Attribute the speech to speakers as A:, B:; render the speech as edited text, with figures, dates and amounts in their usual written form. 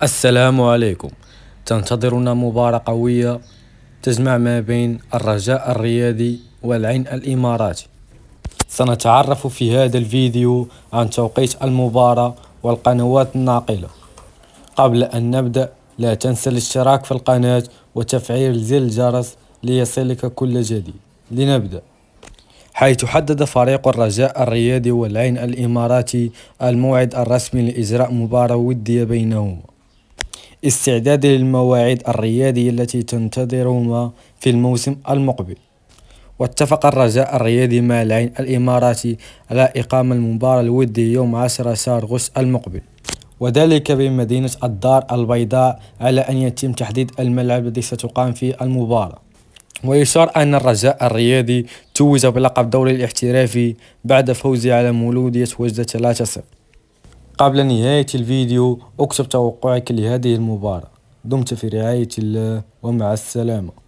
A: السلام عليكم. تنتظرنا مباراة قوية تجمع ما بين الرجاء الرياضي والعين الإماراتي. سنتعرف في هذا الفيديو عن توقيت المباراة والقنوات الناقلة. قبل أن نبدأ لا تنسى الاشتراك في القناة وتفعيل زر الجرس ليصلك كل جديد. لنبدأ. حيث حدد فريق الرجاء الرياضي والعين الإماراتي الموعد الرسمي لإجراء مباراة ودية بينهما استعدادا للمواعيد الرياضية التي تنتظرهما في الموسم المقبل. واتفق الرجاء الرياضي مع العين الإماراتي على إقامة المباراة الودية يوم 10 شهر أغسطس المقبل، وذلك بمدينة الدار البيضاء، على أن يتم تحديد الملعب الذي ستقام فيه المباراة. ويشار أن الرجاء الرياضي توج بلقب دوري الاحترافي بعد فوزه على مولودية وجدة 3-0. قبل نهاية الفيديو اكتب توقعك لهذه المباراة. دمت في رعاية الله ومع السلامة.